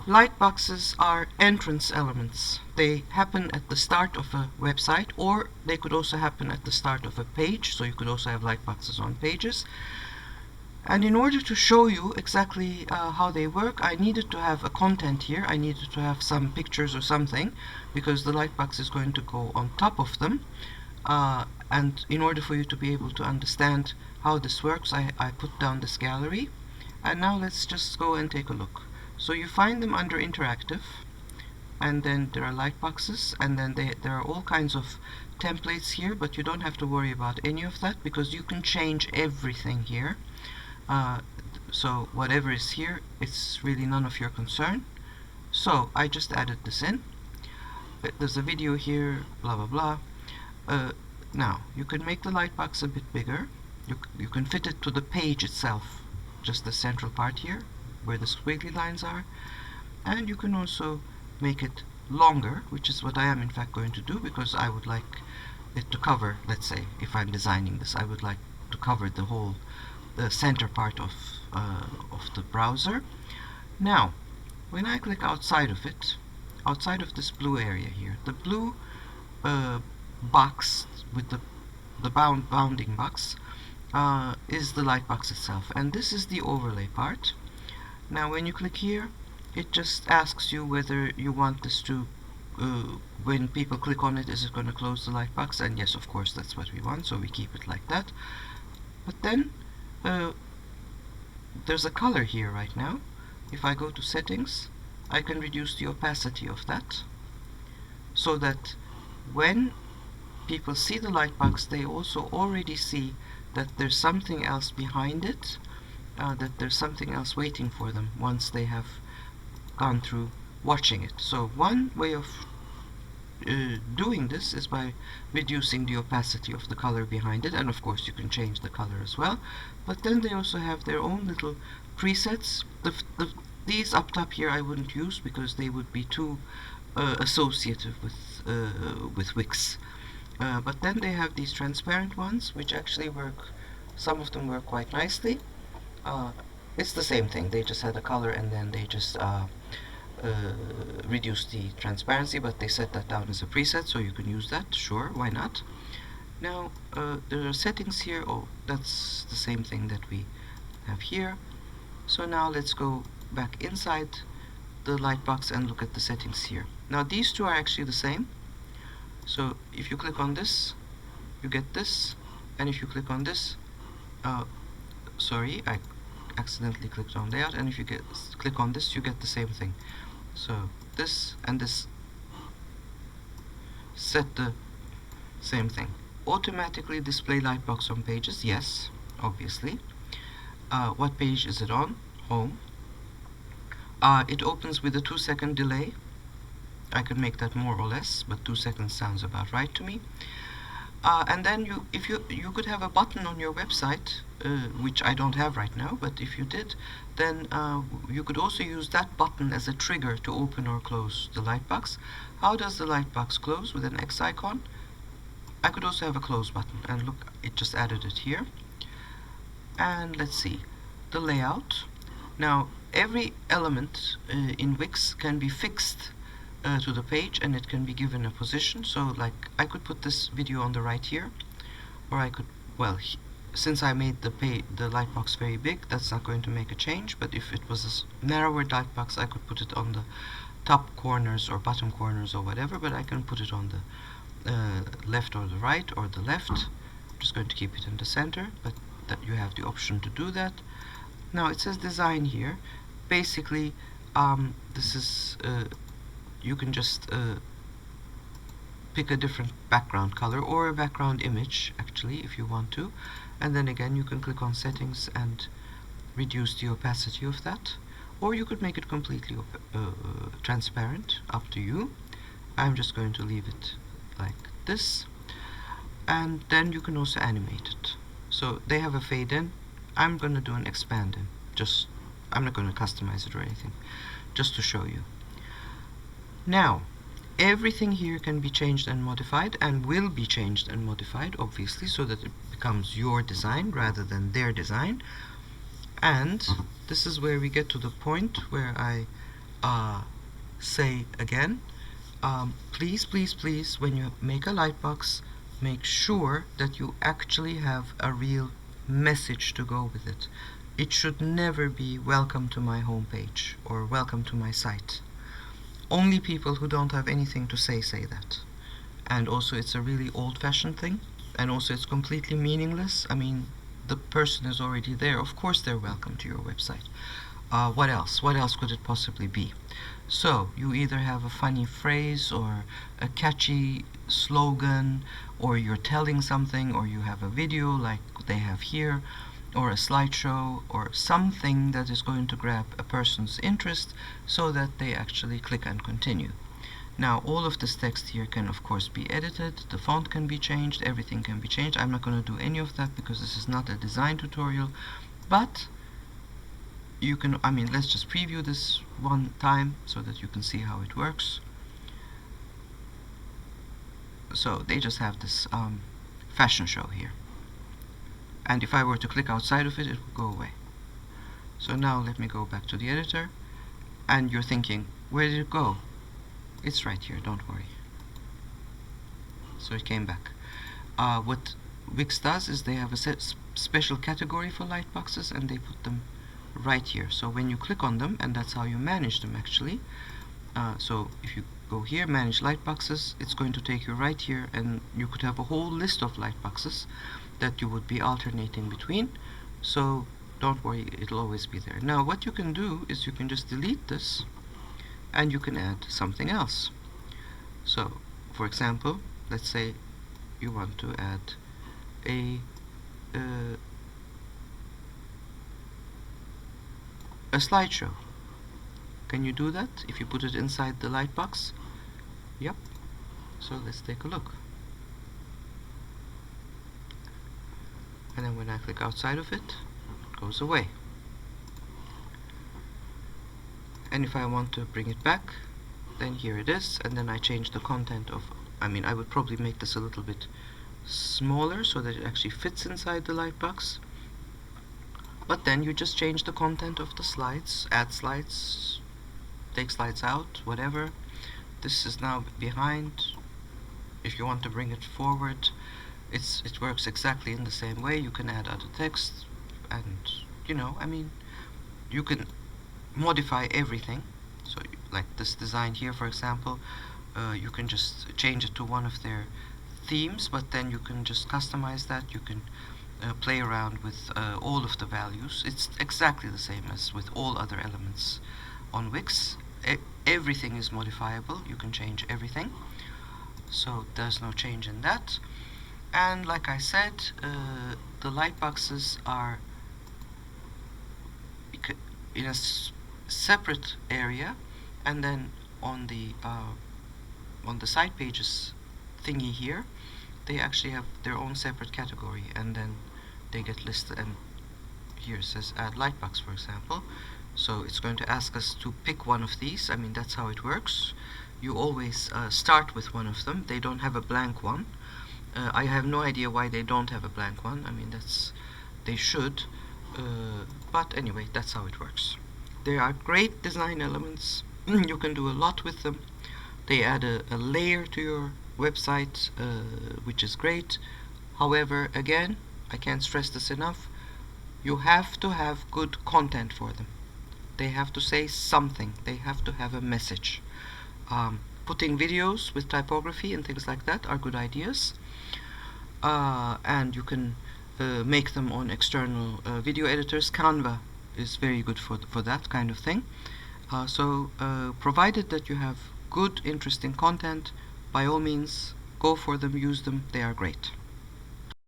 Lightboxes are entrance elements. They happen at the start of a website, or they could also happen at the start of a page, so you could also have lightboxes on pages. And in order to show you exactly how they work, I needed to have a content here. I needed to have some pictures or something, because the lightbox is going to go on top of them. And in order for you to be able to understand how this works, I put down this gallery. And now let's just go and take a look. So you find them under interactive, and then there are lightboxes, and then there are all kinds of templates here, but you don't have to worry about any of that because you can change everything here. So whatever is here, it's really none of your concern. So I just added this in. There's a video here, blah blah blah. Now you can make the lightbox a bit bigger. You can fit it to the page itself, just the central part here where the squiggly lines are, and you can also make it longer, which is what I am in fact going to do, because I would like it to cover, let's say if I'm designing this, I would like to cover the center part of the browser. Now when I click outside of it, outside of this blue area here, the blue box with the bounding box is the lightbox itself, and this is the overlay part. Now when you click here, it just asks you whether you want this to, when people click on it, is it going to close the lightbox? And yes, of course, that's what we want, so we keep it like that. But then there's a color here right now. If I go to settings, I can reduce the opacity of that, so that when people see the lightbox, they also already see that there's something else behind it, that there's something else waiting for them once they have gone through watching it. So one way of doing this is by reducing the opacity of the color behind it, and of course you can change the color as well. But then they also have their own little presets. These up top here I wouldn't use because they would be too associative with Wix. But then they have these transparent ones, which actually work. Some of them work quite nicely. It's the same thing. They just had a color and then they just reduce the transparency, but they set that down as a preset, so you can use that. Sure, why not? Now there are settings here. Oh, that's the same thing that we have here. So now let's go back inside the lightbox and look at the settings here. Now these two are actually the same. So if you click on this, you get this, and if you click on this, sorry, I accidentally clicked on layout, and if you click on this, you get the same thing. So this and this set the same thing. Automatically display lightbox on pages, yes, obviously. What page is it on? Home. It opens with a 2-second delay. I can make that more or less, but 2 seconds sounds about right to me. And then if you could have a button on your website, which I don't have right now, but if you did, then you could also use that button as a trigger to open or close the lightbox. How does the lightbox close? With an X icon. I could also have a close button, and look, it just added it here. And let's see, the layout. Now every element in Wix can be fixed to the page, and it can be given a position. So like I could put this video on the right here, or I could, well, since I made the lightbox very big, that's not going to make a change. But if it was a narrower lightbox, I could put it on the top corners or bottom corners or whatever, but I can put it on the left or the right or the left. I'm just going to keep it in the center, but that you have the option to do that. Now it says design here. Basically this is you can just pick a different background color or a background image, actually, if you want to, and then again you can click on settings and reduce the opacity of that, or you could make it completely transparent, up to you. I'm just going to leave it like this, and then you can also animate it. So they have a fade in. I'm going to do an expand in. I'm not going to customize it or anything, just to show you. Now everything here can be changed and modified, and will be changed and modified, obviously, so that it becomes your design rather than their design. And this is where we get to the point where I say again, please, please, please, when you make a Lightbox, make sure that you actually have a real message to go with it. It should never be welcome to my homepage or welcome to my site. Only people who don't have anything to say that. And also it's a really old-fashioned thing, and also it's completely meaningless. I mean, the person is already there. Of course they're welcome to your website. What else? What else could it possibly be? So you either have a funny phrase or a catchy slogan, or you're telling something, or you have a video like they have here, or a slideshow, or something that is going to grab a person's interest so that they actually click and continue. Now all of this text here can of course be edited, the font can be changed, everything can be changed. I'm not going to do any of that because this is not a design tutorial, but you can, I mean, let's just preview this one time so that you can see how it works. So they just have this fashion show here, and if I were to click outside of it, it would go away. So now let me go back to the editor, and you're thinking, where did it go? It's right here, don't worry. So it came back. What Wix does is they have a special category for Lightboxes, and they put them right here. So when you click on them, and that's how you manage them actually. So if you go here, manage Lightboxes, it's going to take you right here, and you could have a whole list of Lightboxes that you would be alternating between. So don't worry, it'll always be there. Now what you can do is you can just delete this, and you can add something else. So for example, let's say you want to add a slideshow. Can you do that if you put it inside the Lightbox? Yep. So let's take a look. And then when I click outside of it, it goes away. And if I want to bring it back, then here it is, and then I change the content of, I mean, I would probably make this a little bit smaller so that it actually fits inside the Lightbox. But then you just change the content of the slides, add slides, take slides out, whatever. This is now behind. If you want to bring it forward, it works exactly in the same way. You can add other text, and you know, I mean, you can modify everything. So like this design here, for example, you can just change it to one of their themes, but then you can just customize that. You can play around with all of the values. It's exactly the same as with all other elements on Wix. Everything is modifiable. You can change everything, so there's no change in that. And like I said, the Lightboxes are in a separate area, and then on the side pages thingy here, they actually have their own separate category, and then they get listed. And here it says add Lightbox, for example. So it's going to ask us to pick one of these. I mean, that's how it works. You always start with one of them. They don't have a blank one. I have no idea why they don't have a blank one. I mean, they should, but anyway, that's how it works. They are great design elements. You can do a lot with them. They add a layer to your website, which is great. However, again, I can't stress this enough, you have to have good content for them. They have to say something. They have to have a message. Putting videos with typography and things like that are good ideas, and you can make them on external video editors. Canva is very good for that kind of thing. So provided that you have good, interesting content, by all means, go for them, use them. They are great.